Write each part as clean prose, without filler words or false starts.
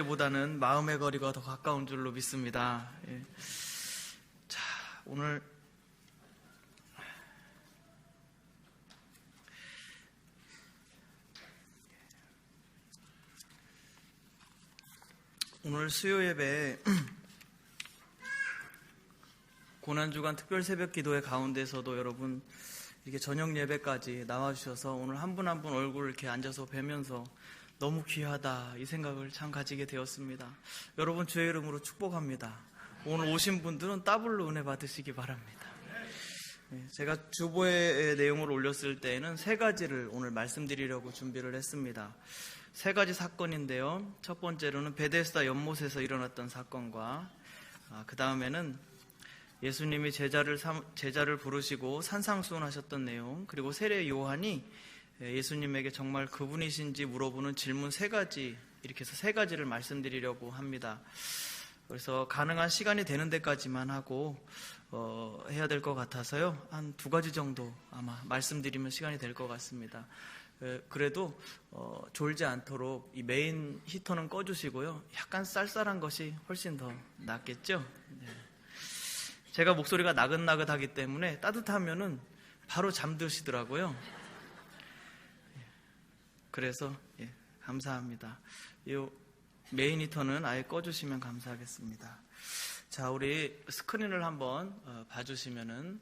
보다는 마음의 거리가 더 가까운 줄로 믿습니다. 예. 자, 오늘 수요 예배 고난주간 특별 새벽 기도회 가운데서도 여러분 이렇게 저녁 예배까지 나와주셔서 오늘 한 분 한 분 얼굴 이렇게 앉아서 뵈면서 너무 귀하다 이 생각을 참 가지게 되었습니다. 여러분 주의 이름으로 축복합니다. 오늘 오신 분들은 더블로 은혜 받으시기 바랍니다. 제가 주보의 내용을 올렸을 때에는 세 가지를 오늘 말씀드리려고 준비를 했습니다. 세 가지 사건인데요. 첫 번째로는 베데스다 연못에서 일어났던 사건과 그 다음에는 예수님이 제자를 부르시고 산상수훈하셨던 내용, 그리고 세례 요한이 예수님에게 정말 그분이신지 물어보는 질문 세 가지, 이렇게 해서 세 가지를 말씀드리려고 합니다. 그래서 가능한 시간이 되는 데까지만 하고 해야 될 것 같아서요, 한 두 가지 정도 아마 말씀드리면 시간이 될 것 같습니다. 그래도 졸지 않도록 이 메인 히터는 꺼주시고요, 약간 쌀쌀한 것이 훨씬 더 낫겠죠. 네. 제가 목소리가 나긋나긋하기 때문에 따뜻하면은 바로 잠드시더라고요. 그래서 감사합니다. 이 메인 히터는 아예 꺼주시면 감사하겠습니다. 자, 우리 스크린을 한번 봐주시면은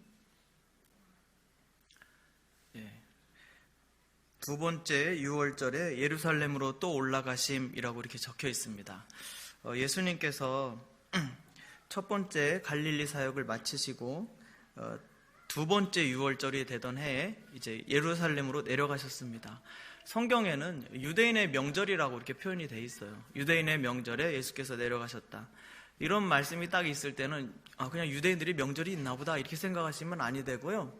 두 번째 유월절에 예루살렘으로 또 올라가심이라고 이렇게 적혀 있습니다. 예수님께서 첫 번째 갈릴리 사역을 마치시고 두 번째 유월절이 되던 해에 이제 예루살렘으로 내려가셨습니다. 성경에는 유대인의 명절이라고 이렇게 표현이 돼 있어요. 유대인의 명절에 예수께서 내려가셨다. 이런 말씀이 딱 있을 때는 그냥 유대인들이 명절이 있나 보다 이렇게 생각하시면 아니 되고요.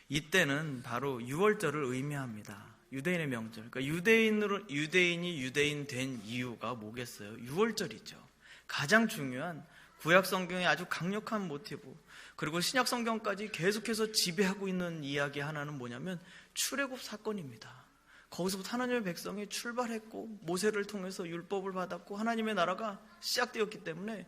이때는 바로 유월절을 의미합니다. 유대인의 명절. 그러니까 유대인이 유대인 된 이유가 뭐겠어요? 유월절이죠. 가장 중요한 구약 성경의 아주 강력한 모티브, 그리고 신약 성경까지 계속해서 지배하고 있는 이야기 하나는 뭐냐면 출애굽 사건입니다. 거기서부터 하나님의 백성이 출발했고 모세를 통해서 율법을 받았고 하나님의 나라가 시작되었기 때문에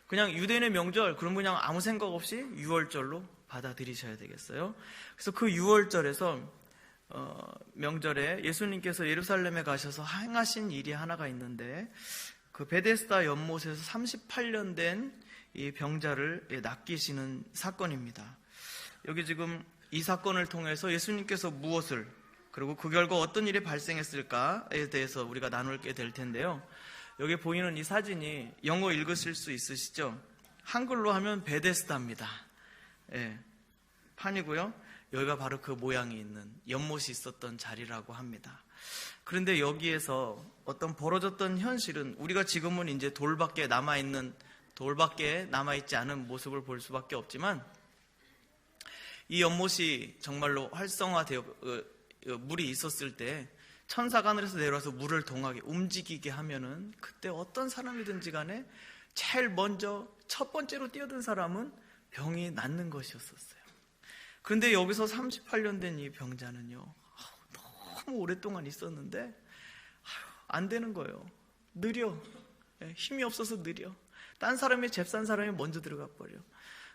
그냥 유대인의 명절, 그럼 그냥 아무 생각 없이 유월절로 받아들이셔야 되겠어요. 그래서 그 유월절에서 명절에 예수님께서 예루살렘에 가셔서 행하신 일이 하나가 있는데, 그 베데스다 연못에서 38년 된 이 병자를 낚이시는 사건입니다. 여기 지금 이 사건을 통해서 예수님께서 무엇을, 그리고 그 결과 어떤 일이 발생했을까에 대해서 우리가 나눌게 될 텐데요. 여기 보이는 이 사진이 영어 읽으실 수 있으시죠? 한글로 하면 베데스다입니다. 판이고요. 여기가 바로 그 모양이 있는 연못이 있었던 자리라고 합니다. 그런데 여기에서 어떤 벌어졌던 현실은 우리가 지금은 이제 돌밖에 남아있지 않은 모습을 볼 수밖에 없지만, 이 연못이 정말로 활성화되어 물이 있었을 때 천사가 하늘에서 내려와서 물을 동하게 움직이게 하면은 그때 어떤 사람이든지 간에 제일 먼저 첫 번째로 뛰어든 사람은 병이 낫는 것이었었어요. 그런데 여기서 38년 된 이 병자는요, 너무 오랫동안 있었는데 안 되는 거예요. 느려. 힘이 없어서 느려. 딴 사람이 잽싼 사람이 먼저 들어가 버려.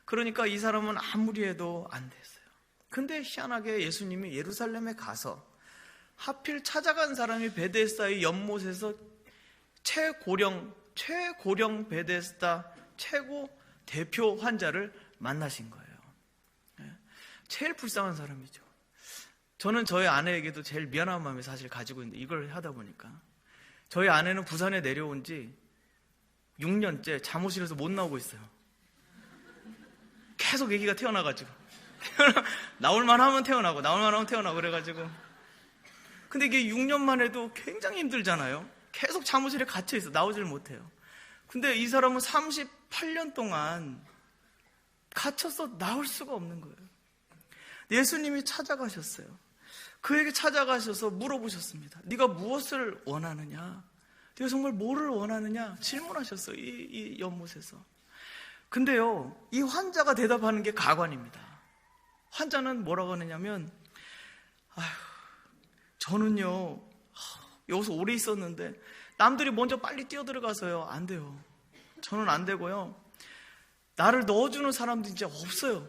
그러니까 이 사람은 아무리 해도 안 됐어요. 근데 희한하게 예수님이 예루살렘에 가서 하필 찾아간 사람이 베데스다의 연못에서 최고령 베데스다 최고 대표 환자를 만나신 거예요. 제일 불쌍한 사람이죠. 저는 저희 아내에게도 제일 미안한 마음이 사실 가지고 있는데, 이걸 하다 보니까 저희 아내는 부산에 내려온 지 6년째 잠옷실에서 못 나오고 있어요. 계속 아기가 태어나가지고 나올만 하면 태어나고 그래가지고. 근데 이게 6년만 해도 굉장히 힘들잖아요. 계속 잠옷실에 갇혀있어. 나오질 못해요. 근데 이 사람은 38년 동안 갇혀서 나올 수가 없는 거예요. 예수님이 찾아가셨어요. 그에게 찾아가셔서 물어보셨습니다. 네가 무엇을 원하느냐? 네가 정말 뭐를 원하느냐? 질문하셨어요. 이 연못에서. 근데요, 이 환자가 대답하는 게 가관입니다. 환자는 뭐라고 하느냐면, 저는요 여기서 오래 있었는데 남들이 먼저 빨리 뛰어들어가서요. 안 돼요. 저는 안 되고요. 나를 넣어주는 사람도 이제 없어요.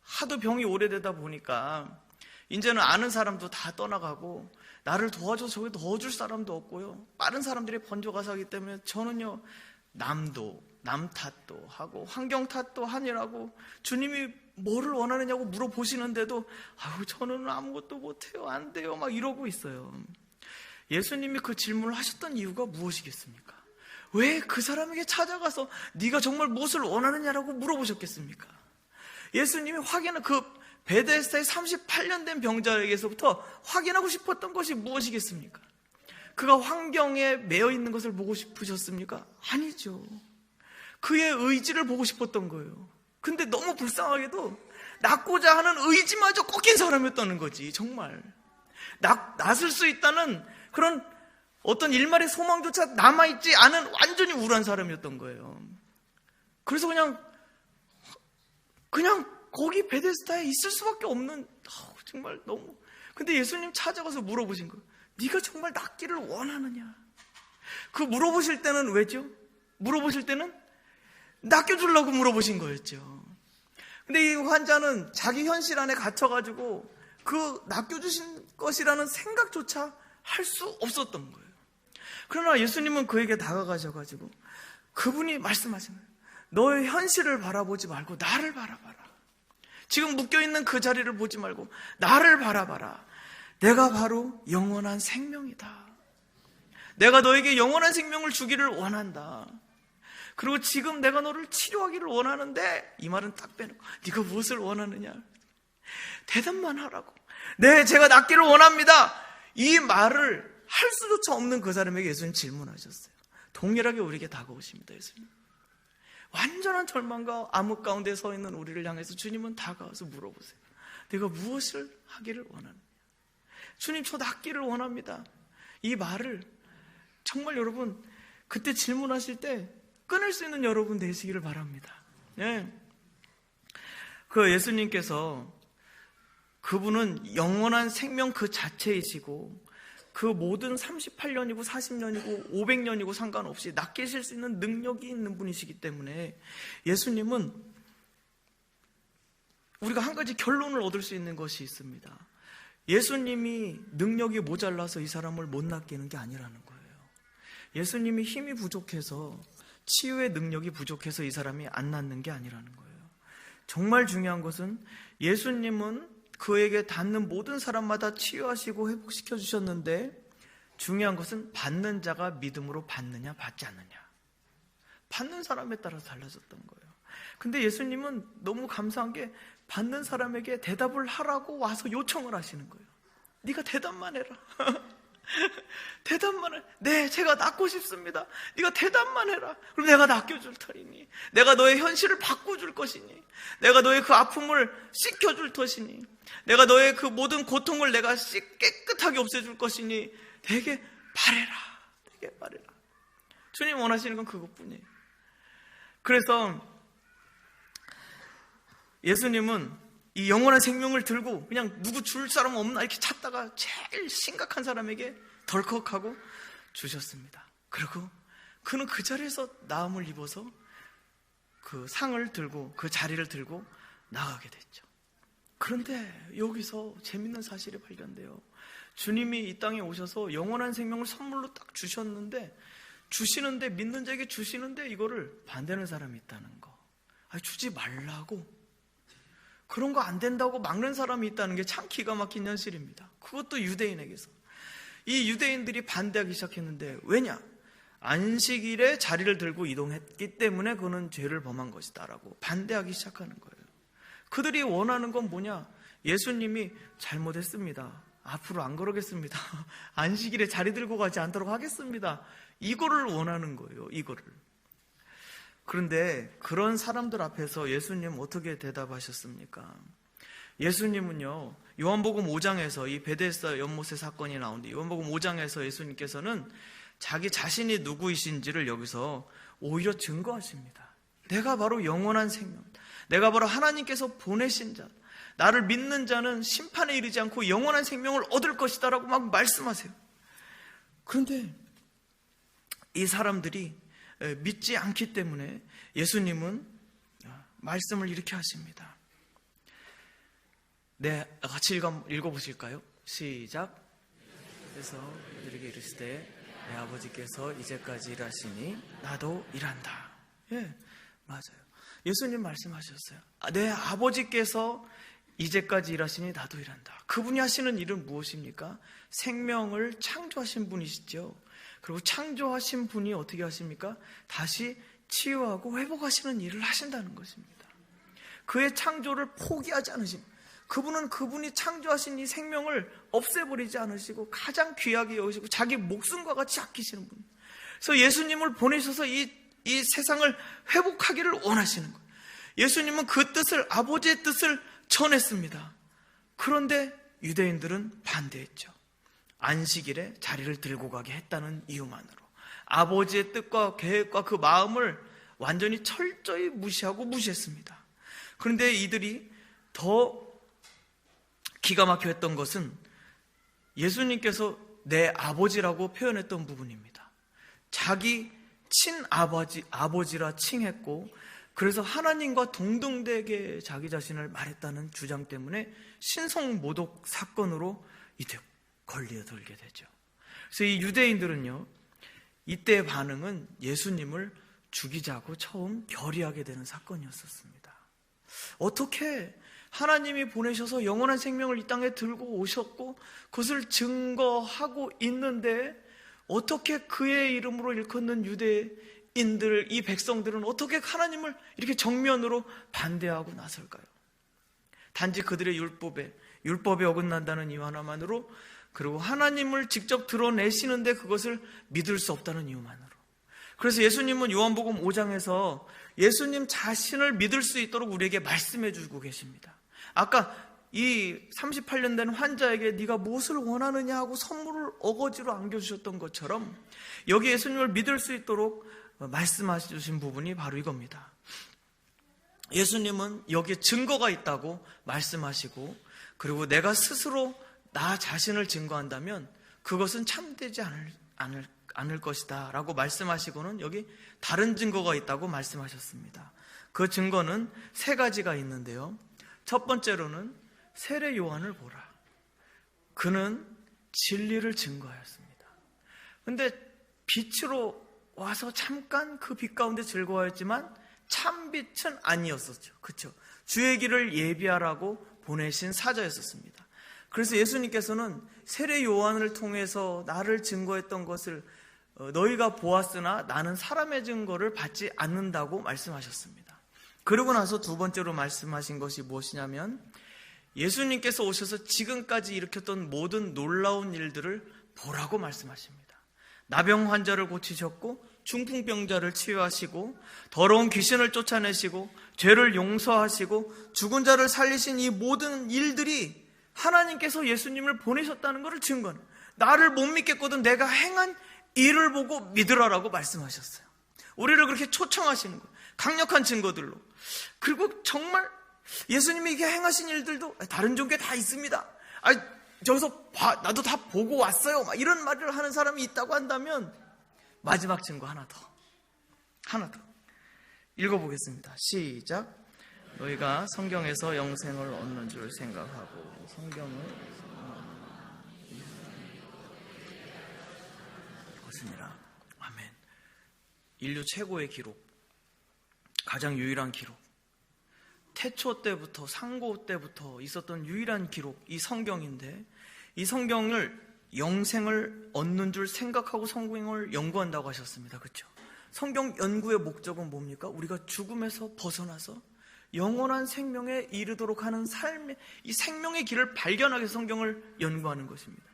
하도 병이 오래되다 보니까 이제는 아는 사람도 다 떠나가고 나를 도와줘서 저기 넣어줄 사람도 없고요. 빠른 사람들이 번져가서 하기 때문에 저는요, 남 탓도 하고 환경 탓도 하니라고 주님이 뭐를 원하느냐고 물어보시는데도 아유, 저는 아무것도 못해요. 안 돼요. 막 이러고 있어요. 예수님이 그 질문을 하셨던 이유가 무엇이겠습니까? 왜 그 사람에게 찾아가서 네가 정말 무엇을 원하느냐라고 물어보셨겠습니까? 예수님이 확인한 그 베데스다의 38년 된 병자에게서부터 확인하고 싶었던 것이 무엇이겠습니까? 그가 환경에 매여 있는 것을 보고 싶으셨습니까? 아니죠. 그의 의지를 보고 싶었던 거예요. 근데 너무 불쌍하게도 낫고자 하는 의지마저 꺾인 사람이었다는 거지. 정말 낫을 수 있다는 그런 어떤 일말의 소망조차 남아있지 않은 완전히 우울한 사람이었던 거예요. 그래서 그냥 거기 베데스다에 있을 수밖에 없는, 정말 너무. 근데 예수님 찾아가서 물어보신 거예요. 네가 정말 낫기를 원하느냐? 그 물어보실 때는 왜죠? 물어보실 때는 낚여주려고 물어보신 거였죠. 근데 이 환자는 자기 현실 안에 갇혀가지고 그 낚여주신 것이라는 생각조차 할 수 없었던 거예요. 그러나 예수님은 그에게 다가가셔가지고 그분이 말씀하신 거예요. 너의 현실을 바라보지 말고 나를 바라봐라. 지금 묶여있는 그 자리를 보지 말고 나를 바라봐라. 내가 바로 영원한 생명이다. 내가 너에게 영원한 생명을 주기를 원한다. 그리고 지금 내가 너를 치료하기를 원하는데, 이 말은 딱 빼놓고 네가 무엇을 원하느냐? 대답만 하라고. 네, 제가 낫기를 원합니다. 이 말을 할 수조차 없는 그 사람에게 예수님 질문하셨어요. 동일하게 우리에게 다가오십니다. 예수님. 완전한 절망과 암흑 가운데 서 있는 우리를 향해서 주님은 다가와서 물어보세요. 내가 무엇을 하기를 원하느냐? 주님, 저 낫기를 원합니다. 이 말을 정말 여러분 그때 질문하실 때 끊을 수 있는 여러분 되시기를 바랍니다. 네. 그 예수님께서 그분은 영원한 생명 그 자체이시고 그 모든 38년이고 40년이고 500년이고 상관없이 낫게실 수 있는 능력이 있는 분이시기 때문에 예수님은 우리가 한 가지 결론을 얻을 수 있는 것이 있습니다. 예수님이 능력이 모자라서 이 사람을 못 낫게 게 아니라는 거예요. 예수님이 힘이 부족해서, 치유의 능력이 부족해서 이 사람이 안 낫는 게 아니라는 거예요. 정말 중요한 것은 예수님은 그에게 닿는 모든 사람마다 치유하시고 회복시켜 주셨는데, 중요한 것은 받는 자가 믿음으로 받느냐 받지 않느냐, 받는 사람에 따라서 달라졌던 거예요. 근데 예수님은 너무 감사한 게 받는 사람에게 대답을 하라고 와서 요청을 하시는 거예요. 네가 대답만 해라. 대답만 해. 네, 제가 낫고 싶습니다. 네가 대답만 해라. 그럼 내가 낚여줄 터이니, 내가 너의 현실을 바꿔줄 것이니, 내가 너의 그 아픔을 씻겨줄 것이니, 내가 너의 그 모든 고통을 내가 깨끗하게 없애줄 것이니 되게 바래라. 되게 바래라. 주님 원하시는 건 그것뿐이에요. 그래서 예수님은 이 영원한 생명을 들고 그냥 누구 줄 사람 없나 이렇게 찾다가 제일 심각한 사람에게 덜컥하고 주셨습니다. 그리고 그는 그 자리에서 나음을 입어서 그 상을 들고 그 자리를 들고 나가게 됐죠. 그런데 여기서 재밌는 사실이 발견돼요. 주님이 이 땅에 오셔서 영원한 생명을 선물로 딱 주셨는데, 주시는데, 믿는 자에게 주시는데 이거를 반대하는 사람이 있다는 거. 주지 말라고, 그런 거 안 된다고 막는 사람이 있다는 게 참 기가 막힌 현실입니다. 그것도 유대인에게서. 이 유대인들이 반대하기 시작했는데, 왜냐? 안식일에 자리를 들고 이동했기 때문에 그는 죄를 범한 것이다 라고 반대하기 시작하는 거예요. 그들이 원하는 건 뭐냐? 예수님이 잘못했습니다, 앞으로 안 그러겠습니다, 안식일에 자리 들고 가지 않도록 하겠습니다, 이거를 원하는 거예요. 이거를. 그런데 그런 사람들 앞에서 예수님 어떻게 대답하셨습니까? 예수님은요, 요한복음 5장에서 이 베데스다 연못의 사건이 나오는데, 요한복음 5장에서 예수님께서는 자기 자신이 누구이신지를 여기서 오히려 증거하십니다. 내가 바로 영원한 생명, 내가 바로 하나님께서 보내신 자, 나를 믿는 자는 심판에 이르지 않고 영원한 생명을 얻을 것이다 라고 막 말씀하세요. 그런데 이 사람들이 믿지 않기 때문에 예수님은 말씀을 이렇게 하십니다. 네, 같이 읽어보실까요? 시작. 그래서 그들에게 이르시되 내 아버지께서 이제까지 일하시니 나도 일한다. 예, 맞아요. 예수님 말씀하셨어요. 내 아버지께서 이제까지 일하시니 나도 일한다. 그분이 하시는 일은 무엇입니까? 생명을 창조하신 분이시죠. 그리고 창조하신 분이 어떻게 하십니까? 다시 치유하고 회복하시는 일을 하신다는 것입니다. 그의 창조를 포기하지 않으십니다. 그분은 그분이 창조하신 이 생명을 없애버리지 않으시고 가장 귀하게 여기시고 자기 목숨과 같이 아끼시는 분. 그래서 예수님을 보내셔서 이 세상을 회복하기를 원하시는 거예요. 예수님은 그 뜻을, 아버지의 뜻을 전했습니다. 그런데 유대인들은 반대했죠. 안식일에 자리를 들고 가게 했다는 이유만으로 아버지의 뜻과 계획과 그 마음을 완전히 철저히 무시했습니다. 그런데 이들이 더 기가 막혀 했던 것은 예수님께서 내 아버지라고 표현했던 부분입니다. 자기 친아버지라 칭했고, 그래서 하나님과 동등되게 자기 자신을 말했다는 주장 때문에 신성모독 사건으로 이때 걸려들게 되죠. 그래서 이 유대인들은요, 이때의 반응은 예수님을 죽이자고 처음 결의하게 되는 사건이었습니다. 어떻게 하나님이 보내셔서 영원한 생명을 이 땅에 들고 오셨고 그것을 증거하고 있는데 어떻게 그의 이름으로 일컫는 유대인들, 이 백성들은 어떻게 하나님을 이렇게 정면으로 반대하고 나설까요? 단지 그들의 율법에 어긋난다는 이유 하나만으로, 그리고 하나님을 직접 드러내시는데 그것을 믿을 수 없다는 이유만으로. 그래서 예수님은 요한복음 5장에서 예수님 자신을 믿을 수 있도록 우리에게 말씀해 주고 계십니다. 아까 이 38년 된 환자에게 네가 무엇을 원하느냐 하고 선물을 어거지로 안겨주셨던 것처럼 여기 예수님을 믿을 수 있도록 말씀하셔 주신 부분이 바로 이겁니다. 예수님은 여기에 증거가 있다고 말씀하시고, 그리고 내가 스스로 나 자신을 증거한다면 그것은 참되지 않을 것이다 라고 말씀하시고는 여기 다른 증거가 있다고 말씀하셨습니다. 그 증거는 세 가지가 있는데요. 첫 번째로는 세례 요한을 보라. 그는 진리를 증거하였습니다. 근데 빛으로 와서 잠깐 그 빛 가운데 즐거워했지만 참빛은 아니었었죠. 그렇죠? 주의 길을 예비하라고 보내신 사자였었습니다. 그래서 예수님께서는 세례 요한을 통해서 나를 증거했던 것을 너희가 보았으나 나는 사람의 증거를 받지 않는다고 말씀하셨습니다. 그러고 나서 두 번째로 말씀하신 것이 무엇이냐면 예수님께서 오셔서 지금까지 일으켰던 모든 놀라운 일들을 보라고 말씀하십니다. 나병 환자를 고치셨고 중풍병자를 치유하시고 더러운 귀신을 쫓아내시고 죄를 용서하시고 죽은 자를 살리신 이 모든 일들이 하나님께서 예수님을 보내셨다는 것을 증거하는, 나를 못 믿겠거든 내가 행한 일을 보고 믿으라라고 말씀하셨어요. 우리를 그렇게 초청하시는 거예요. 강력한 증거들로. 그리고 정말 예수님이 이게 행하신 일들도 다른 종교에 다 있습니다. 저기서 나도 다 보고 왔어요. 막 이런 말을 하는 사람이 있다고 한다면 마지막 증거 하나 더 읽어보겠습니다. 시작. 너희가 성경에서 영생을 얻는 줄 생각하고 성경을 것이니라. 아멘. 인류 최고의 기록, 가장 유일한 기록, 태초 때부터 상고 때부터 있었던 유일한 기록, 이 성경인데 이 성경을 영생을 얻는 줄 생각하고 성경을 연구한다고 하셨습니다. 그렇죠? 성경 연구의 목적은 뭡니까? 우리가 죽음에서 벗어나서 영원한 생명에 이르도록 하는 삶의 이 생명의 길을 발견하기 위해서 성경을 연구하는 것입니다.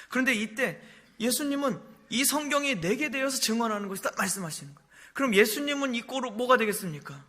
그런데 이때 예수님은 이 성경이 내게 되어서 증언하는 것이다 말씀하시는 거예요. 그럼 예수님은 이 꼴로 뭐가 되겠습니까?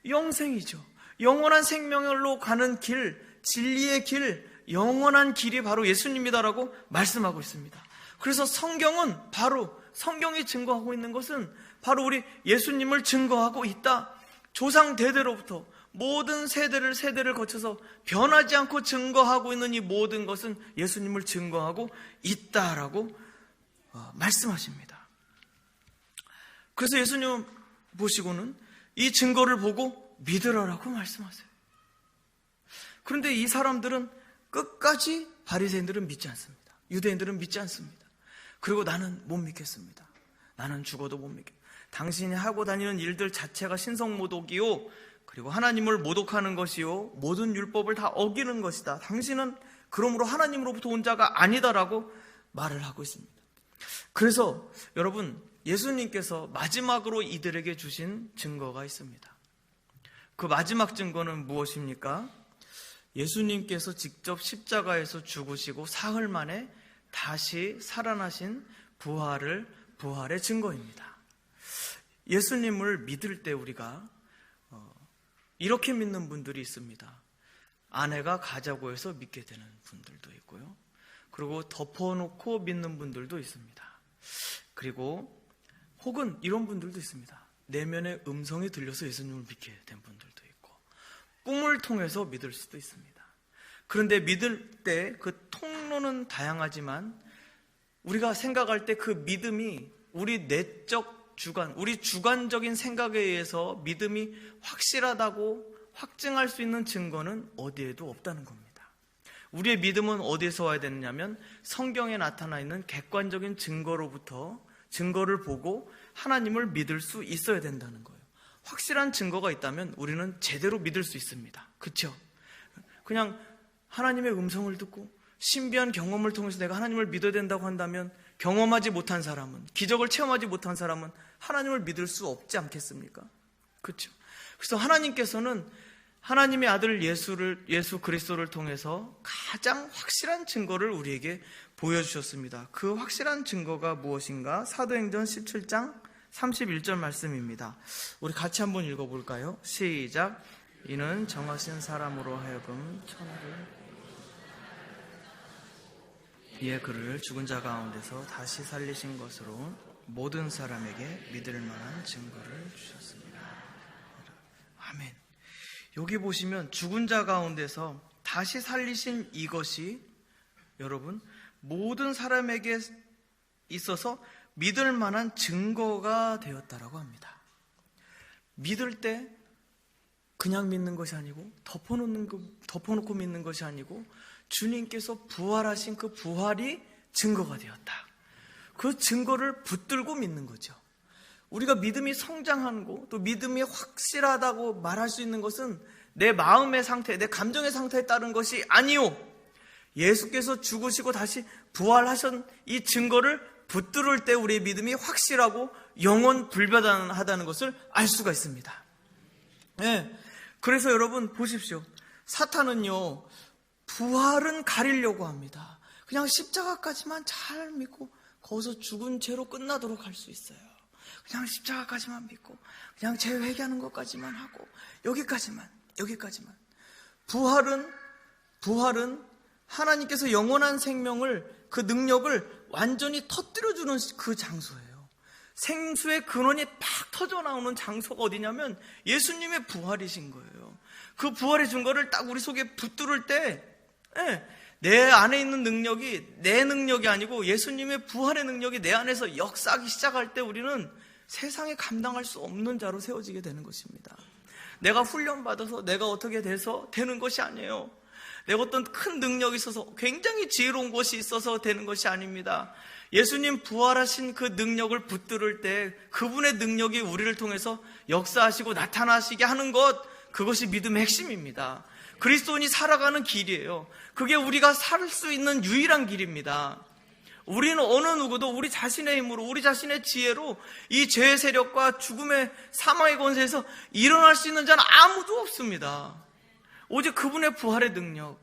영생이죠. 영원한 생명으로 가는 길, 진리의 길, 영원한 길이 바로 예수님이다라고 말씀하고 있습니다. 그래서 성경은 바로, 성경이 증거하고 있는 것은 바로 우리 예수님을 증거하고 있다. 조상 대대로부터 모든 세대를 거쳐서 변하지 않고 증거하고 있는 이 모든 것은 예수님을 증거하고 있다라고 말씀하십니다. 그래서 예수님 보시고는 이 증거를 보고 믿으라라고 말씀하세요. 그런데 이 사람들은 끝까지 바리새인들은 믿지 않습니다. 유대인들은 믿지 않습니다. 그리고 나는 못 믿겠습니다. 나는 죽어도 못 믿겠습니다. 당신이 하고 다니는 일들 자체가 신성모독이요, 그리고 하나님을 모독하는 것이요, 모든 율법을 다 어기는 것이다. 당신은 그러므로 하나님으로부터 온 자가 아니다라고 말을 하고 있습니다. 그래서 여러분, 예수님께서 마지막으로 이들에게 주신 증거가 있습니다. 그 마지막 증거는 무엇입니까? 예수님께서 직접 십자가에서 죽으시고 사흘 만에 다시 살아나신 부활의 증거입니다. 예수님을 믿을 때 우리가 이렇게 믿는 분들이 있습니다. 아내가 가자고 해서 믿게 되는 분들도 있고요. 그리고 덮어놓고 믿는 분들도 있습니다. 그리고 혹은 이런 분들도 있습니다. 내면의 음성이 들려서 예수님을 믿게 된 분들도 있고, 꿈을 통해서 믿을 수도 있습니다. 그런데 믿을 때 그 통로는 다양하지만 우리가 생각할 때 그 믿음이 우리 내적 주관, 우리 주관적인 생각에 의해서 믿음이 확실하다고 확증할 수 있는 증거는 어디에도 없다는 겁니다. 우리의 믿음은 어디에서 와야 되느냐면 성경에 나타나 있는 객관적인 증거를 보고 하나님을 믿을 수 있어야 된다는 거예요. 확실한 증거가 있다면 우리는 제대로 믿을 수 있습니다. 그렇죠? 그냥 하나님의 음성을 듣고 신비한 경험을 통해서 내가 하나님을 믿어야 된다고 한다면 경험하지 못한 사람은, 기적을 체험하지 못한 사람은 하나님을 믿을 수 없지 않겠습니까? 그렇죠? 그래서 하나님께서는 하나님의 아들 예수 그리스도를 통해서 가장 확실한 증거를 우리에게 보여주셨습니다. 그 확실한 증거가 무엇인가? 사도행전 17장 31절 말씀입니다. 우리 같이 한번 읽어볼까요? 시작. 이는 정하신 사람으로 하여금 천하를 이에 그를 죽은 자 가운데서 다시 살리신 것으로 모든 사람에게 믿을 만한 증거를 주셨습니다. 아멘. 여기 보시면 죽은 자 가운데서 다시 살리신 이것이 여러분 모든 사람에게 있어서 믿을 만한 증거가 되었다라고 합니다. 믿을 때 그냥 믿는 것이 아니고 덮어놓고 믿는 것이 아니고 주님께서 부활하신 그 부활이 증거가 되었다. 그 증거를 붙들고 믿는 거죠. 우리가 믿음이 성장하고 또 믿음이 확실하다고 말할 수 있는 것은 내 마음의 상태, 내 감정의 상태에 따른 것이 아니요, 예수께서 죽으시고 다시 부활하신 이 증거를 붙들을 때 우리의 믿음이 확실하고 영원 불변하다는 것을 알 수가 있습니다. 네. 그래서 여러분 보십시오. 사탄은요, 부활은 가리려고 합니다. 그냥 십자가까지만 잘 믿고 거기서 죽은 채로 끝나도록 할 수 있어요. 그냥 십자가까지만 믿고 그냥 죄 회개하는 것까지만 하고 여기까지만. 부활은 하나님께서 영원한 생명을, 그 능력을 완전히 터뜨려주는 그 장소예요. 생수의 근원이 팍 터져나오는 장소가 어디냐면 예수님의 부활이신 거예요. 그 부활의 증거를 딱 우리 속에 붙들을 때 내 안에 있는 능력이 내 능력이 아니고 예수님의 부활의 능력이 내 안에서 역사하기 시작할 때 우리는 세상에 감당할 수 없는 자로 세워지게 되는 것입니다. 내가 훈련받아서 내가 어떻게 돼서 되는 것이 아니에요. 내가 어떤 큰 능력이 있어서 굉장히 지혜로운 것이 있어서 되는 것이 아닙니다. 예수님 부활하신 그 능력을 붙들을 때 그분의 능력이 우리를 통해서 역사하시고 나타나시게 하는 것, 그것이 믿음의 핵심입니다. 그리스도인이 살아가는 길이에요. 그게 우리가 살 수 있는 유일한 길입니다. 우리는 어느 누구도 우리 자신의 힘으로, 우리 자신의 지혜로 이 죄의 세력과 죽음의 사망의 권세에서 일어날 수 있는 자는 아무도 없습니다. 오직 그분의 부활의 능력,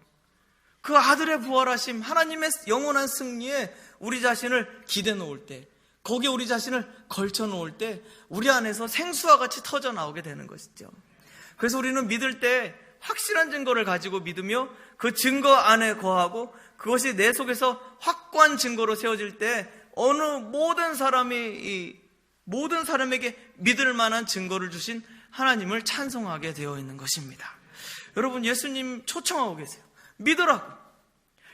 그 아들의 부활하심, 하나님의 영원한 승리에 우리 자신을 기대 놓을 때, 거기에 우리 자신을 걸쳐 놓을 때 우리 안에서 생수와 같이 터져 나오게 되는 것이죠. 그래서 우리는 믿을 때 확실한 증거를 가지고 믿으며 그 증거 안에 거하고 그것이 내 속에서 확고한 증거로 세워질 때 모든 사람에게 믿을 만한 증거를 주신 하나님을 찬송하게 되어 있는 것입니다. 여러분, 예수님 초청하고 계세요. 믿으라고.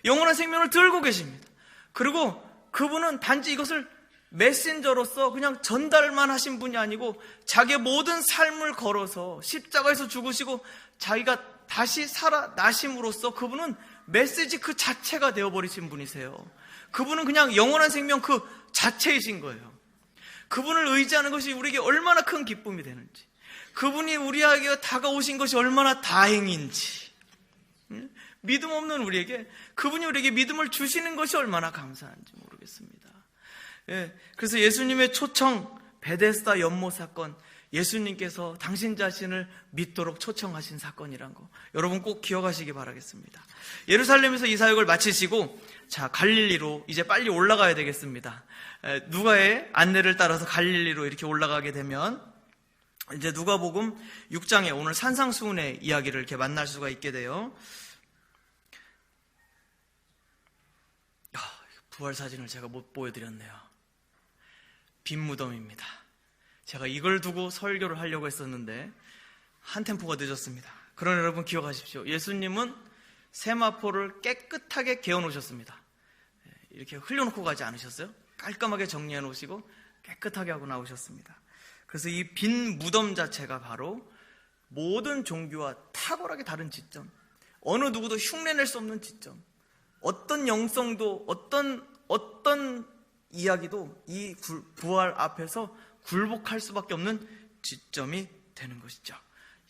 영원한 생명을 들고 계십니다. 그리고 그분은 단지 이것을 메신저로서 그냥 전달만 하신 분이 아니고 자기의 모든 삶을 걸어서 십자가에서 죽으시고 자기가 다시 살아나심으로써 그분은 메시지 그 자체가 되어버리신 분이세요. 그분은 그냥 영원한 생명 그 자체이신 거예요. 그분을 의지하는 것이 우리에게 얼마나 큰 기쁨이 되는지, 그분이 우리에게 다가오신 것이 얼마나 다행인지, 믿음 없는 우리에게 그분이 우리에게 믿음을 주시는 것이 얼마나 감사한지 모르겠습니다. 그래서 예수님의 초청, 베데스다 연못 사건, 예수님께서 당신 자신을 믿도록 초청하신 사건이란 거 여러분 꼭 기억하시기 바라겠습니다. 예루살렘에서 이 사역을 마치시고 자, 갈릴리로 이제 빨리 올라가야 되겠습니다. 누가의 안내를 따라서 갈릴리로 이렇게 올라가게 되면 이제 누가복음 6장에 오늘 산상수훈의 이야기를 이렇게 만날 수가 있게 돼요. 부활 사진을 제가 못 보여드렸네요. 빈 무덤입니다. 제가 이걸 두고 설교를 하려고 했었는데 한 템포가 늦었습니다. 그러나 여러분 기억하십시오. 예수님은 세마포를 깨끗하게 개어 놓으셨습니다. 이렇게 흘려놓고 가지 않으셨어요? 깔끔하게 정리해 놓으시고 깨끗하게 하고 나오셨습니다. 그래서 이 빈 무덤 자체가 바로 모든 종교와 탁월하게 다른 지점, 어느 누구도 흉내낼 수 없는 지점, 어떤 영성도 어떤 이야기도 이 부활 앞에서 굴복할 수밖에 없는 지점이 되는 것이죠.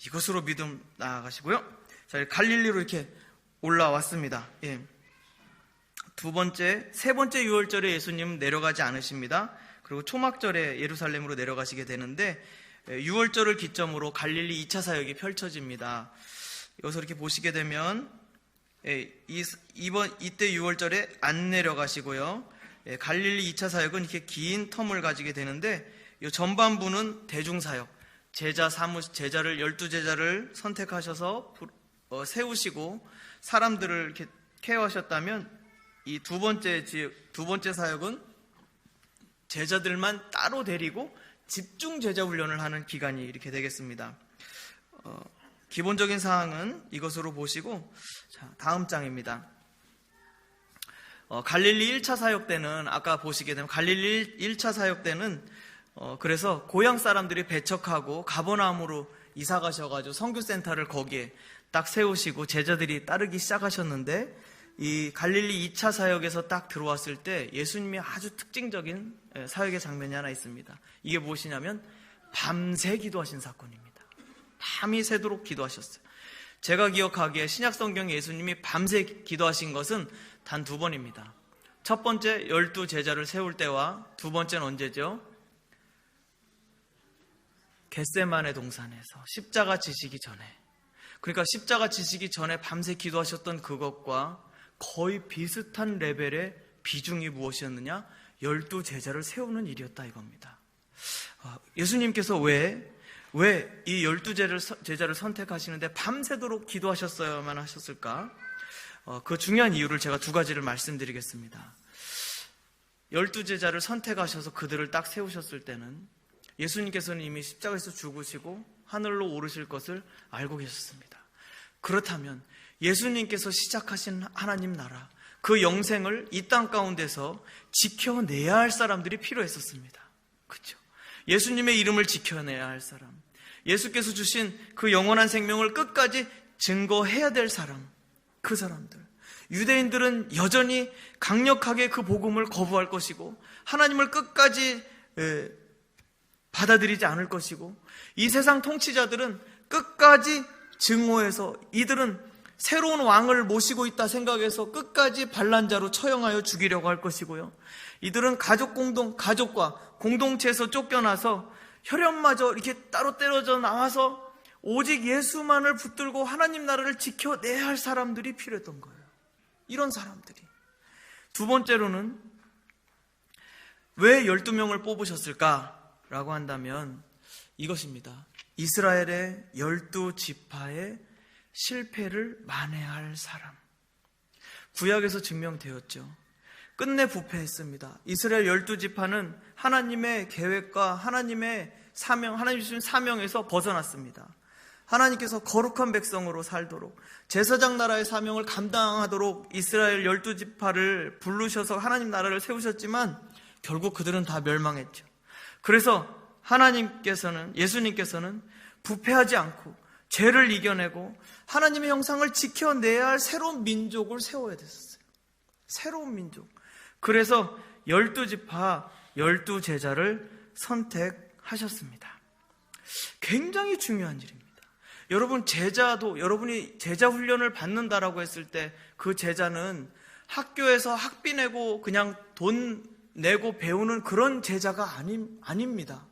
이것으로 믿음 나아가시고요. 자, 갈릴리로 이렇게 올라왔습니다. 세 번째 유월절에 예수님은 내려가지 않으십니다. 그리고 초막절에 예루살렘으로 내려가시게 되는데 유월절을 기점으로 갈릴리 2차 사역이 펼쳐집니다. 여기서 이렇게 보시게 되면 이때 유월절에 안 내려가시고요. 갈릴리 2차 사역은 이렇게 긴 텀을 가지게 되는데 이 전반부는 대중사역, 제자를 12제자를 선택하셔서 세우시고 사람들을 이렇게 케어하셨다면 이 두 번째 사역은 제자들만 따로 데리고 집중 제자 훈련을 하는 기간이 이렇게 되겠습니다. 기본적인 사항은 이것으로 보시고 자, 다음 장입니다. 갈릴리 1차 사역 때는 아까 보시게 되면 갈릴리 1차 사역 때는 그래서 고향 사람들이 배척하고 가버나움으로 이사 가셔가지고 선교센터를 거기에 딱 세우시고 제자들이 따르기 시작하셨는데 이 갈릴리 2차 사역에서 딱 들어왔을 때 예수님이 아주 특징적인 사역의 장면이 하나 있습니다. 이게 무엇이냐면 밤새 기도하신 사건입니다. 밤이 새도록 기도하셨어요. 제가 기억하기에 신약성경에 예수님이 밤새 기도하신 것은 단 2번입니다. 첫 번째 12제자를 세울 때와 두 번째는 언제죠? 겟세마네 동산에서 십자가 지시기 전에, 그러니까 십자가 지시기 전에 밤새 기도하셨던 그것과 거의 비슷한 레벨의 비중이 무엇이었느냐? 12제자를 세우는 일이었다 이겁니다. 예수님께서 왜 이 12제자를 선택하시는데 밤새도록 기도하셨어야만 하셨을까? 그 중요한 이유를 제가 2가지를 말씀드리겠습니다. 12제자를 선택하셔서 그들을 딱 세우셨을 때는 예수님께서는 이미 십자가에서 죽으시고 하늘로 오르실 것을 알고 계셨습니다. 그렇다면 예수님께서 시작하신 하나님 나라, 그 영생을 이 땅 가운데서 지켜내야 할 사람들이 필요했었습니다. 그렇죠? 예수님의 이름을 지켜내야 할 사람, 예수께서 주신 그 영원한 생명을 끝까지 증거해야 될 사람, 그 사람들. 유대인들은 여전히 강력하게 그 복음을 거부할 것이고 하나님을 끝까지 받아들이지 않을 것이고, 이 세상 통치자들은 끝까지 증오해서 이들은 새로운 왕을 모시고 있다 생각해서 끝까지 반란자로 처형하여 죽이려고 할 것이고요. 이들은 가족과 공동체에서 쫓겨나서 혈연마저 이렇게 따로 떨어져 나와서 오직 예수만을 붙들고 하나님 나라를 지켜내야 할 사람들이 필요했던 거예요. 이런 사람들이. 두 번째로는 왜 12명을 뽑으셨을까라고 한다면 이것입니다. 이스라엘의 12지파의 실패를 만회할 사람. 구약에서 증명되었죠. 끝내 부패했습니다. 이스라엘 12지파는 하나님의 계획과 하나님의 사명, 하나님 주신 사명에서 벗어났습니다. 하나님께서 거룩한 백성으로 살도록 제사장 나라의 사명을 감당하도록 이스라엘 12지파를 부르셔서 하나님 나라를 세우셨지만 결국 그들은 다 멸망했죠. 그래서 예수님께서는 부패하지 않고 죄를 이겨내고 하나님의 형상을 지켜내야 할 새로운 민족을 세워야 됐었어요. 새로운 민족. 그래서 12지파 12제자를 선택하셨습니다. 굉장히 중요한 일입니다. 여러분, 여러분이 제자 훈련을 받는다라고 했을 때 그 제자는 학교에서 학비 내고 그냥 돈 내고 배우는 그런 제자가 아닙니다.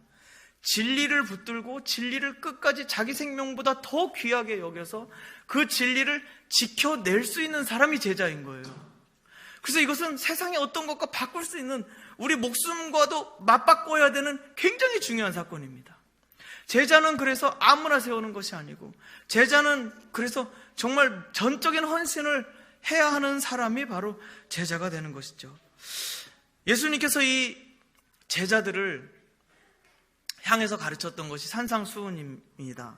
진리를 붙들고 진리를 끝까지 자기 생명보다 더 귀하게 여겨서 그 진리를 지켜낼 수 있는 사람이 제자인 거예요. 그래서 이것은 세상의 어떤 것과 바꿀 수 있는, 우리 목숨과도 맞바꿔야 되는 굉장히 중요한 사건입니다. 제자는 그래서 아무나 세우는 것이 아니고, 제자는 그래서 정말 전적인 헌신을 해야 하는 사람이 바로 제자가 되는 것이죠. 예수님께서 이 제자들을 향해서 가르쳤던 것이 산상수훈입니다.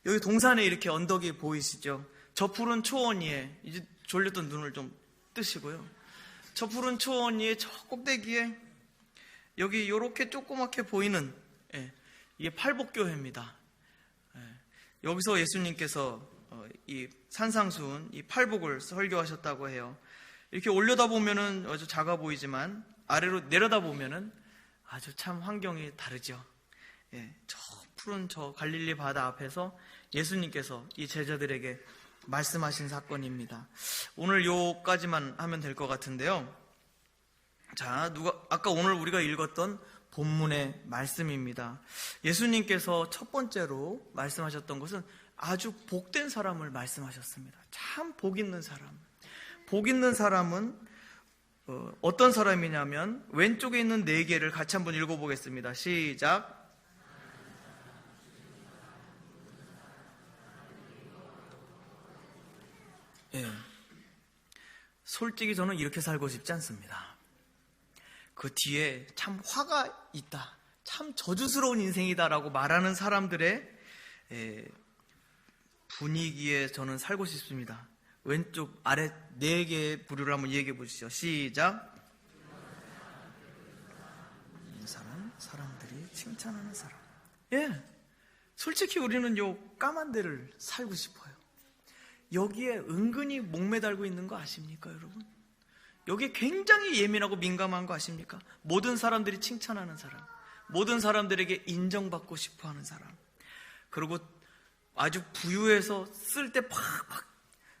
여기 동산에 이렇게 언덕이 보이시죠? 저 푸른 초원 위에, 이제 졸렸던 눈을 좀 뜨시고요. 저 푸른 초원 위에 저 꼭대기에 여기 이렇게 조그맣게 보이는, 이게 팔복교회입니다. 여기서 예수님께서 이 산상수훈, 이 팔복을 설교하셨다고 해요. 이렇게 올려다보면은 아주 작아 보이지만 아래로 내려다보면은 아주 참 환경이 다르죠. 저 푸른 저 갈릴리 바다 앞에서 예수님께서 이 제자들에게 말씀하신 사건입니다. 오늘 요까지만 하면 될 것 같은데요. 자, 아까 오늘 우리가 읽었던 본문의 말씀입니다. 예수님께서 첫 번째로 말씀하셨던 것은 아주 복된 사람을 말씀하셨습니다. 참 복 있는 사람. 복 있는 사람은 어떤 사람이냐면, 왼쪽에 있는 4개를 같이 한번 읽어보겠습니다. 시작. 솔직히 저는 이렇게 살고 싶지 않습니다. 그 뒤에 참 화가 있다, 참 저주스러운 인생이다라고 말하는 사람들의 분위기에 저는 살고 싶습니다. 왼쪽 아래 4개의 부류를 한번 얘기해 보시죠. 시작. 이 사람, 사람들이 칭찬하는 사람. 솔직히 우리는 요 까만 데를 살고 싶어요. 여기에 은근히 목매달고 있는 거 아십니까, 여러분? 여기에 굉장히 예민하고 민감한 거 아십니까? 모든 사람들이 칭찬하는 사람, 모든 사람들에게 인정받고 싶어하는 사람, 그리고 아주 부유해서 쓸 때 팍팍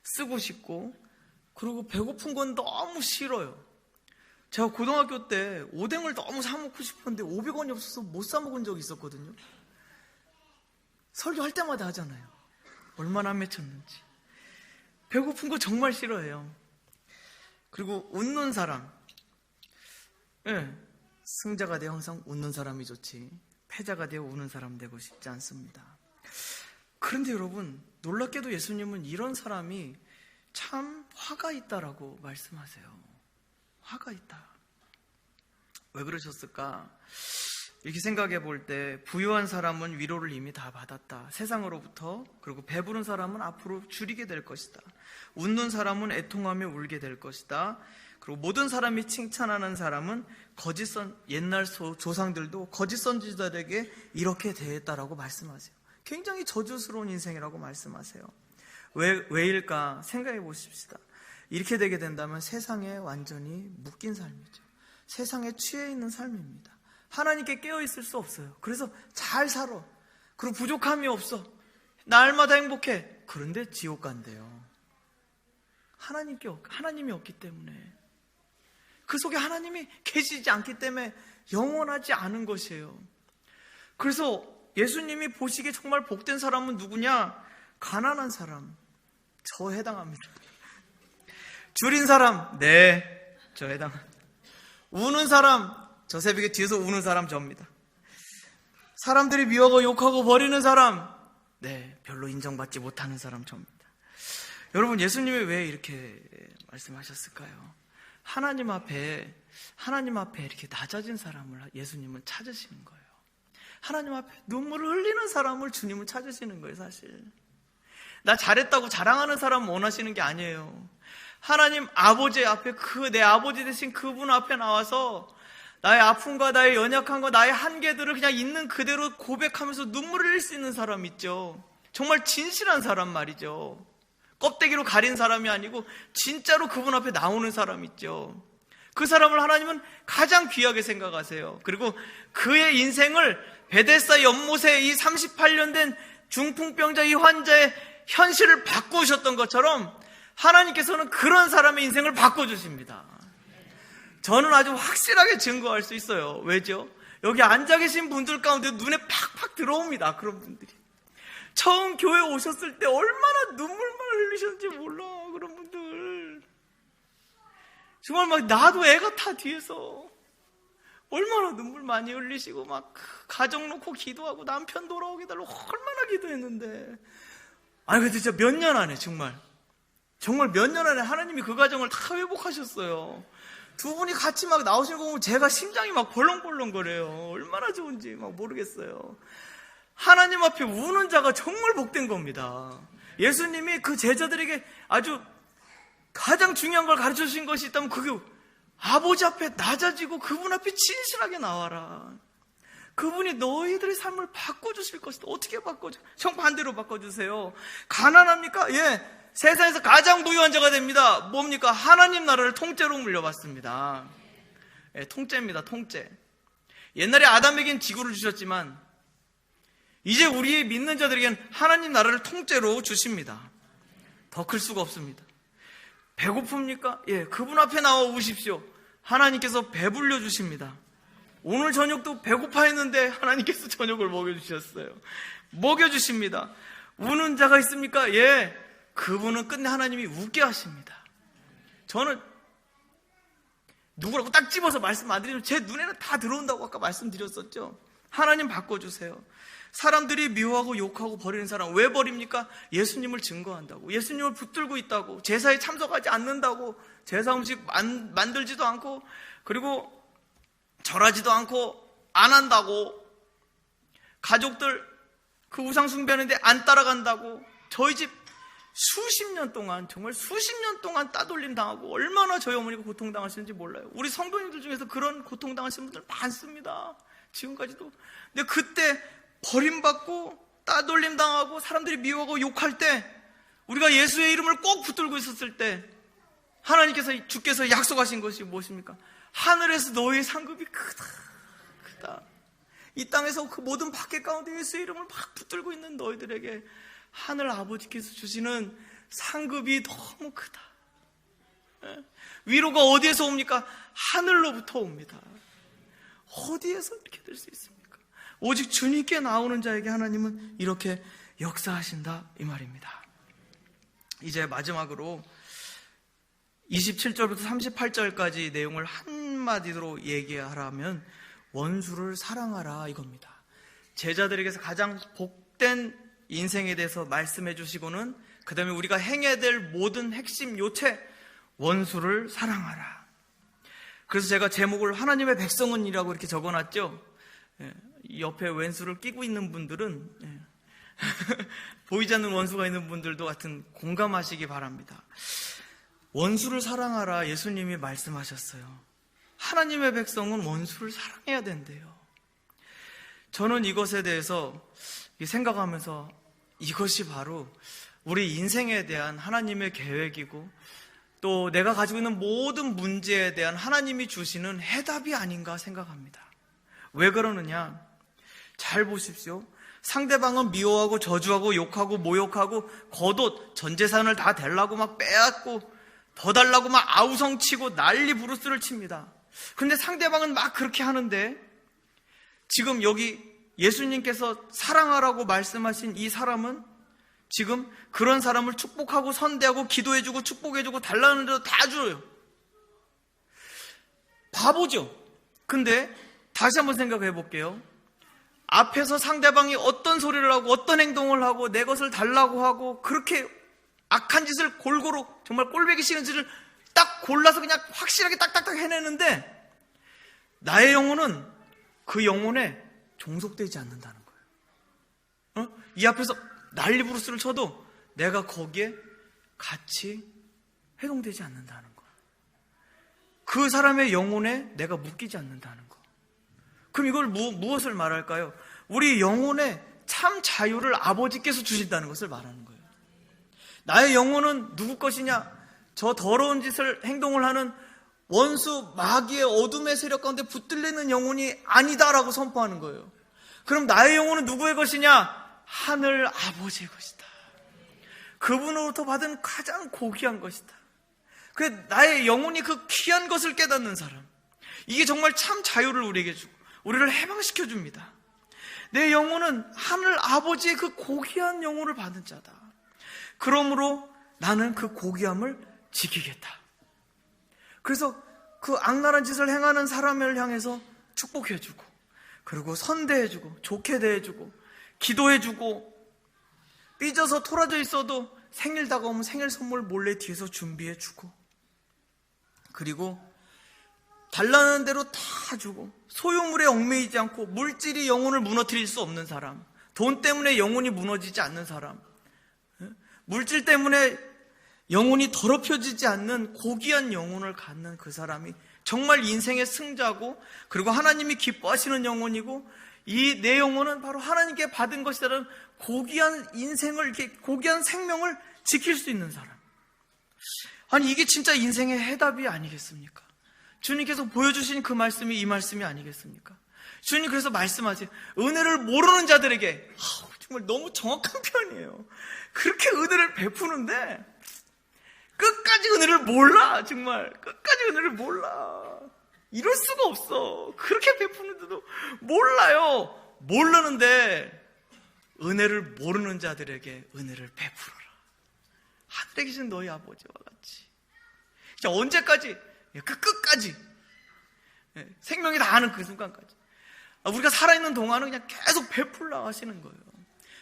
쓰고 싶고, 그리고 배고픈 건 너무 싫어요. 제가 고등학교 때 오뎅을 너무 사 먹고 싶었는데 500원이 없어서 못 사 먹은 적이 있었거든요. 설교할 때마다 하잖아요. 얼마나 맺혔는지. 배고픈 거 정말 싫어해요. 그리고 웃는 사람. 승자가 되어 항상 웃는 사람이 좋지, 패자가 되어 우는 사람 되고 싶지 않습니다. 그런데 여러분, 놀랍게도 예수님은 이런 사람이 참 화가 있다라고 말씀하세요. 화가 있다. 왜 그러셨을까? 이렇게 생각해 볼 때, 부유한 사람은 위로를 이미 다 받았다, 세상으로부터. 그리고 배부른 사람은 앞으로 줄이게 될 것이다. 웃는 사람은 애통하며 울게 될 것이다. 그리고 모든 사람이 칭찬하는 사람은 옛날 조상들도 거짓 선지자들에게 이렇게 대했다라고 말씀하세요. 굉장히 저주스러운 인생이라고 말씀하세요. 왜일까 생각해 보십시다. 이렇게 되게 된다면 세상에 완전히 묶인 삶이죠. 세상에 취해 있는 삶입니다. 하나님께 깨어있을 수 없어요. 그래서 잘 살아. 그리고 부족함이 없어. 날마다 행복해. 그런데 지옥 간대요. 하나님이 없기 때문에. 그 속에 하나님이 계시지 않기 때문에 영원하지 않은 것이에요. 그래서 예수님이 보시기에 정말 복된 사람은 누구냐? 가난한 사람. 저 해당합니다. 줄인 사람. 네, 저 해당합니다. 우는 사람. 저 새벽에 뒤에서 우는 사람 저입니다. 사람들이 미워하고 욕하고 버리는 사람. 네, 별로 인정받지 못하는 사람 저입니다. 여러분, 예수님이 왜 이렇게 말씀하셨을까요? 하나님 앞에 이렇게 낮아진 사람을 예수님은 찾으시는 거예요. 하나님 앞에 눈물을 흘리는 사람을 주님은 찾으시는 거예요, 사실. 나 잘했다고 자랑하는 사람 원하시는 게 아니에요. 하나님 아버지 앞에, 내 아버지 되신 그분 앞에 나와서 나의 아픔과 나의 연약함과 나의 한계들을 그냥 있는 그대로 고백하면서 눈물을 흘릴 수 있는 사람 있죠. 정말 진실한 사람 말이죠. 껍데기로 가린 사람이 아니고 진짜로 그분 앞에 나오는 사람 있죠. 그 사람을 하나님은 가장 귀하게 생각하세요. 그리고 그의 인생을 베데스다 연못에 이 38년 된 중풍병자 이 환자의 현실을 바꾸셨던 것처럼 하나님께서는 그런 사람의 인생을 바꿔주십니다. 저는 아주 확실하게 증거할 수 있어요. 왜죠? 여기 앉아 계신 분들 가운데 눈에 팍팍 들어옵니다. 그런 분들이 처음 교회 오셨을 때 얼마나 눈물만 흘리셨는지 몰라. 그런 분들 정말 막 나도 애 같아. 뒤에서 얼마나 눈물 많이 흘리시고 막 가정 놓고 기도하고 남편 돌아오게 달라고 얼마나 기도했는데, 아니 근데 진짜 몇 년 안에 정말 몇 년 안에 하나님이 그 가정을 다 회복하셨어요. 두 분이 같이 막 나오시는 거 보면 제가 심장이 막 벌렁벌렁 거려요. 얼마나 좋은지 막 모르겠어요. 하나님 앞에 우는 자가 정말 복된 겁니다. 예수님이 그 제자들에게 아주 가장 중요한 걸 가르쳐 주신 것이 있다면 그게 아버지 앞에 낮아지고 그분 앞에 진실하게 나와라. 그분이 너희들의 삶을 바꿔주실 것이다. 어떻게 바꿔줘? 정반대로 바꿔주세요. 가난합니까? 예. 세상에서 가장 부유한 자가 됩니다. 뭡니까? 하나님 나라를 통째로 물려받습니다. 예, 통째입니다. 통째. 옛날에 아담에겐 지구를 주셨지만 이제 우리의 믿는 자들에겐 하나님 나라를 통째로 주십니다. 더 클 수가 없습니다. 배고픕니까? 예, 그분 앞에 나와 오십시오. 하나님께서 배불려 주십니다. 오늘 저녁도 배고파 했는데 하나님께서 저녁을 먹여주셨어요. 먹여주십니다. 우는 자가 있습니까? 예, 그분은 끝내 하나님이 웃게 하십니다. 저는 누구라고 딱 집어서 말씀 안 드리면 제 눈에는 다 들어온다고 아까 말씀드렸었죠. 하나님 바꿔주세요. 사람들이 미워하고 욕하고 버리는 사람 왜 버립니까? 예수님을 증거한다고, 예수님을 붙들고 있다고, 제사에 참석하지 않는다고, 제사 음식 만들지도 않고, 그리고 절하지도 않고 안 한다고, 가족들 그 우상 숭배하는데 안 따라간다고. 저희 집 수십 년 동안, 정말 수십 년 동안 따돌림 당하고 얼마나 저희 어머니가 고통당하시는지 몰라요. 우리 성도님들 중에서 그런 고통당하시는 분들 많습니다. 지금까지도. 근데 그때 버림받고 따돌림 당하고 사람들이 미워하고 욕할 때, 우리가 예수의 이름을 꼭 붙들고 있었을 때 하나님께서, 주께서 약속하신 것이 무엇입니까? 하늘에서 너희의 상급이 크다. 이 땅에서 그 모든 박해 가운데 예수의 이름을 막 붙들고 있는 너희들에게 하늘 아버지께서 주시는 상급이 너무 크다. 위로가 어디에서 옵니까? 하늘로부터 옵니다. 어디에서 이렇게 될 수 있습니까? 오직 주님께 나오는 자에게 하나님은 이렇게 역사하신다, 이 말입니다. 이제 마지막으로 27절부터 38절까지 내용을 한마디로 얘기하라면 원수를 사랑하라, 이겁니다. 제자들에게서 가장 복된 인생에 대해서 말씀해 주시고는 그 다음에 우리가 행해야 될 모든 핵심 요체, 원수를 사랑하라. 그래서 제가 제목을 하나님의 백성은이라고 이렇게 적어놨죠. 옆에 왼수를 끼고 있는 분들은 보이지 않는 원수가 있는 분들도 같은 공감하시기 바랍니다. 원수를 사랑하라, 예수님이 말씀하셨어요. 하나님의 백성은 원수를 사랑해야 된대요. 저는 이것에 대해서 생각하면서 이것이 바로 우리 인생에 대한 하나님의 계획이고 또 내가 가지고 있는 모든 문제에 대한 하나님이 주시는 해답이 아닌가 생각합니다. 왜 그러느냐? 잘 보십시오. 상대방은 미워하고 저주하고 욕하고 모욕하고 겉옷 전 재산을 다 달라고 막 빼앗고 더 달라고 막 아우성치고 난리 부르스를 칩니다. 그런데 상대방은 막 그렇게 하는데 지금 여기 예수님께서 사랑하라고 말씀하신 이 사람은 지금 그런 사람을 축복하고 선대하고 기도해주고 축복해주고 달라는 대로 다 줘요. 바보죠. 근데 다시 한번 생각해 볼게요. 앞에서 상대방이 어떤 소리를 하고 어떤 행동을 하고 내 것을 달라고 하고 그렇게 악한 짓을 골고루 정말 꼴보기 싫은 짓을 딱 골라서 그냥 확실하게 딱딱딱 해내는데 나의 영혼은 그 영혼에 종속되지 않는다는 거예요. 이 앞에서 난리 부르스를 쳐도 내가 거기에 같이 회동되지 않는다는 거예요. 그 사람의 영혼에 내가 묶이지 않는다는 거. 그럼 이걸 무엇을 말할까요? 우리 영혼에 참 자유를 아버지께서 주신다는 것을 말하는 거예요. 나의 영혼은 누구 것이냐? 저 더러운 짓을 행동을 하는 원수 마귀의 어둠의 세력 가운데 붙들리는 영혼이 아니다라고 선포하는 거예요. 그럼 나의 영혼은 누구의 것이냐? 하늘 아버지의 것이다. 그분으로부터 받은 가장 고귀한 것이다. 그래, 나의 영혼이 그 귀한 것을 깨닫는 사람, 이게 정말 참 자유를 우리에게 주고 우리를 해방시켜 줍니다. 내 영혼은 하늘 아버지의 그 고귀한 영혼을 받은 자다. 그러므로 나는 그 고귀함을 지키겠다. 그래서 그 악랄한 짓을 행하는 사람을 향해서 축복해주고, 그리고 선대해주고, 좋게 대해주고, 기도해주고, 삐져서 토라져 있어도 생일 다가오면 생일 선물 몰래 뒤에서 준비해주고, 그리고 달라는 대로 다 주고, 소유물에 얽매이지 않고 물질이 영혼을 무너뜨릴 수 없는 사람, 돈 때문에 영혼이 무너지지 않는 사람, 물질 때문에 영혼이 더럽혀지지 않는 고귀한 영혼을 갖는 그 사람이 정말 인생의 승자고, 그리고 하나님이 기뻐하시는 영혼이고, 이 내 영혼은 바로 하나님께 받은 것이라는 고귀한 인생을, 이렇게 고귀한 생명을 지킬 수 있는 사람. 아니, 이게 진짜 인생의 해답이 아니겠습니까? 주님께서 보여주신 그 말씀이 이 말씀이 아니겠습니까? 주님 그래서 말씀하세요. 은혜를 모르는 자들에게, 정말 너무 정확한 표현이에요. 그렇게 은혜를 베푸는데 끝까지 은혜를 몰라. 정말 끝까지 은혜를 몰라. 이럴 수가 없어. 그렇게 베푸는데도 몰라요. 모르는데 은혜를 모르는 자들에게 은혜를 베풀어라. 하늘에 계신 너희 아버지와 같이. 자, 언제까지? 그 끝까지. 생명이 다하는 그 순간까지. 우리가 살아있는 동안은 그냥 계속 베풀라 하시는 거예요.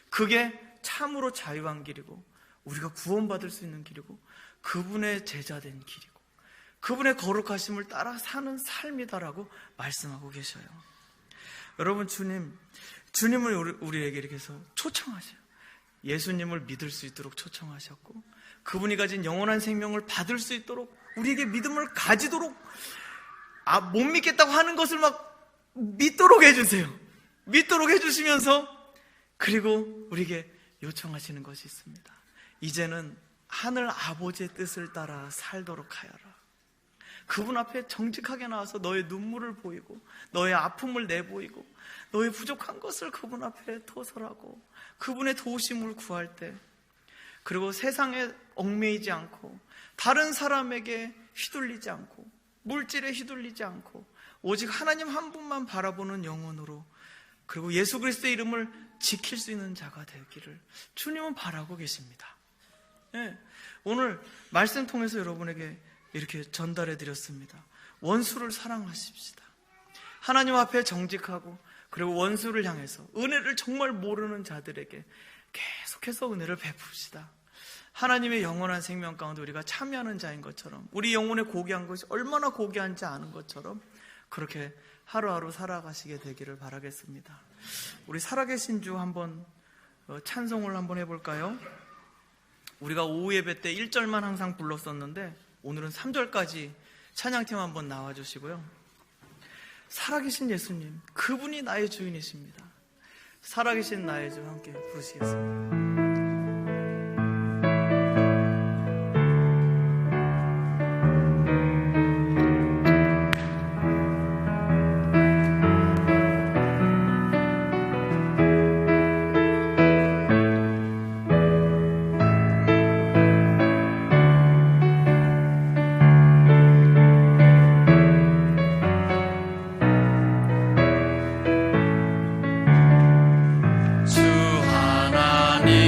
그게 참으로 자유한 길이고, 우리가 구원받을 수 있는 길이고, 그분의 제자된 길이고, 그분의 거룩하심을 따라 사는 삶이다라고 말씀하고 계셔요. 여러분, 주님을 우리에게 이렇게 해서 초청하셔요. 예수님을 믿을 수 있도록 초청하셨고, 그분이 가진 영원한 생명을 받을 수 있도록 우리에게 믿음을 가지도록, 못 믿겠다고 하는 것을 막 믿도록 해주세요. 믿도록 해주시면서, 그리고 우리에게 요청하시는 것이 있습니다. 이제는 하늘 아버지의 뜻을 따라 살도록 하여라. 그분 앞에 정직하게 나와서 너의 눈물을 보이고, 너의 아픔을 내보이고, 너의 부족한 것을 그분 앞에 토설하고, 그분의 도우심을 구할 때, 그리고 세상에 얽매이지 않고, 다른 사람에게 휘둘리지 않고, 물질에 휘둘리지 않고, 오직 하나님 한 분만 바라보는 영혼으로, 그리고 예수 그리스도의 이름을 지킬 수 있는 자가 되기를 주님은 바라고 계십니다. 네, 오늘 말씀 통해서 여러분에게 이렇게 전달해 드렸습니다. 원수를 사랑하십시다. 하나님 앞에 정직하고, 그리고 원수를 향해서 은혜를 정말 모르는 자들에게 계속해서 은혜를 베풉시다. 하나님의 영원한 생명 가운데 우리가 참여하는 자인 것처럼, 우리 영혼의 고귀한 것이 얼마나 고귀한지 아는 것처럼 그렇게 하루하루 살아가시게 되기를 바라겠습니다. 우리 살아계신 주 한번 찬송을 한번 해볼까요? 우리가 오후 예배 때 1절만 항상 불렀었는데 오늘은 3절까지 찬양팀 한번 나와주시고요. 살아계신 예수님, 그분이 나의 주인이십니다. 살아계신 나의 주 함께 부르시겠습니다. 주 하나님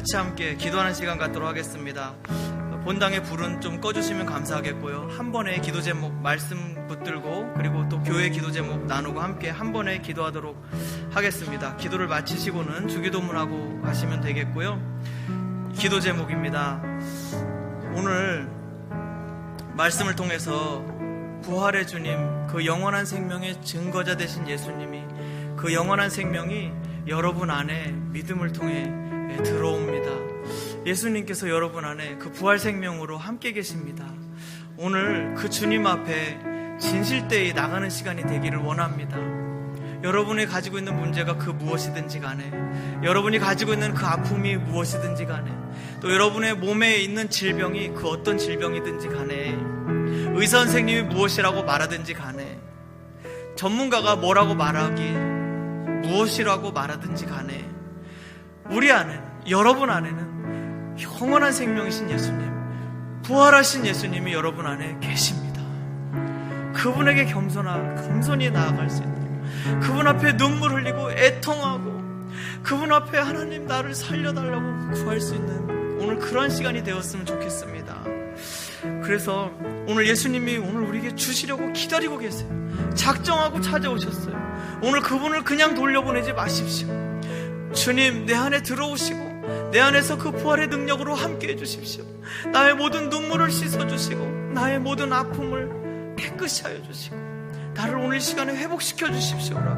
같이 함께 기도하는 시간 갖도록 하겠습니다. 본당의 불은 좀 꺼주시면 감사하겠고요. 한 번에 기도 제목 말씀 붙들고 그리고 또 교회 기도 제목 나누고 함께 한 번에 기도하도록 하겠습니다. 기도를 마치시고는 주기도문하고 가시면 되겠고요. 기도 제목입니다. 오늘 말씀을 통해서 부활의 주님, 그 영원한 생명의 증거자 되신 예수님이, 그 영원한 생명이 여러분 안에 믿음을 통해 들어옵니다. 예수님께서 여러분 안에 그 부활 생명으로 함께 계십니다. 오늘 그 주님 앞에 진실되이 나가는 시간이 되기를 원합니다. 여러분이 가지고 있는 문제가 그 무엇이든지 간에, 여러분이 가지고 있는 그 아픔이 무엇이든지 간에, 또 여러분의 몸에 있는 질병이 그 어떤 질병이든지 간에, 의사 선생님이 무엇이라고 말하든지 간에, 전문가가 뭐라고 말하기, 무엇이라고 말하든지 간에, 우리 안에는, 여러분 안에는 영원한 생명이신 예수님, 부활하신 예수님이 여러분 안에 계십니다. 그분에게 겸손히 나아갈 수 있도록, 그분 앞에 눈물 흘리고 애통하고 그분 앞에 하나님 나를 살려달라고 구할 수 있는 오늘 그런 시간이 되었으면 좋겠습니다. 그래서 오늘 예수님이 오늘 우리에게 주시려고 기다리고 계세요. 작정하고 찾아오셨어요. 오늘 그분을 그냥 돌려보내지 마십시오. 주님, 내 안에 들어오시고 내 안에서 그 부활의 능력으로 함께 해주십시오. 나의 모든 눈물을 씻어주시고 나의 모든 아픔을 깨끗이 하여 주시고 나를 오늘 시간에 회복시켜 주십시오라.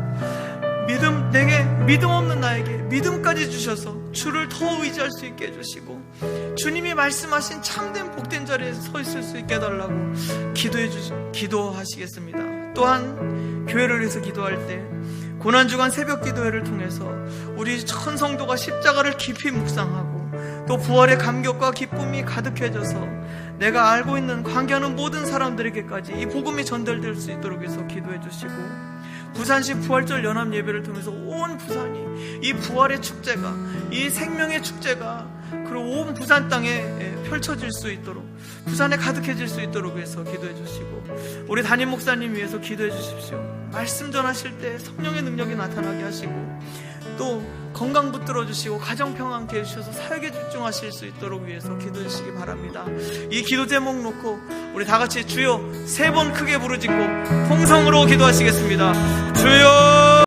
내게 믿음 없는 나에게 믿음까지 주셔서 주를 더 의지할 수 있게 해주시고 주님이 말씀하신 참된 복된 자리에 서 있을 수 있게 해달라고 기도하시겠습니다. 또한 교회를 위해서 기도할 때 고난주간 새벽 기도회를 통해서 우리 천 성도가 십자가를 깊이 묵상하고 또 부활의 감격과 기쁨이 가득해져서 내가 알고 있는 관계하는 모든 사람들에게까지 이 복음이 전달될 수 있도록 해서 기도해 주시고, 부산시 부활절 연합 예배를 통해서 온 부산이 이 부활의 축제가, 이 생명의 축제가 그리고 온 부산 땅에 펼쳐질 수 있도록, 부산에 가득해질 수 있도록 해서 기도해 주시고, 우리 담임 목사님 위해서 기도해 주십시오. 말씀 전하실 때 성령의 능력이 나타나게 하시고 또 건강 붙들어 주시고 가정 평안 함께 해주셔서 사역에 집중하실 수 있도록 위해서 기도해 주시기 바랍니다. 이 기도 제목 놓고 우리 다같이 주여 3번 크게 부르짖고 통성으로 기도하시겠습니다. 주여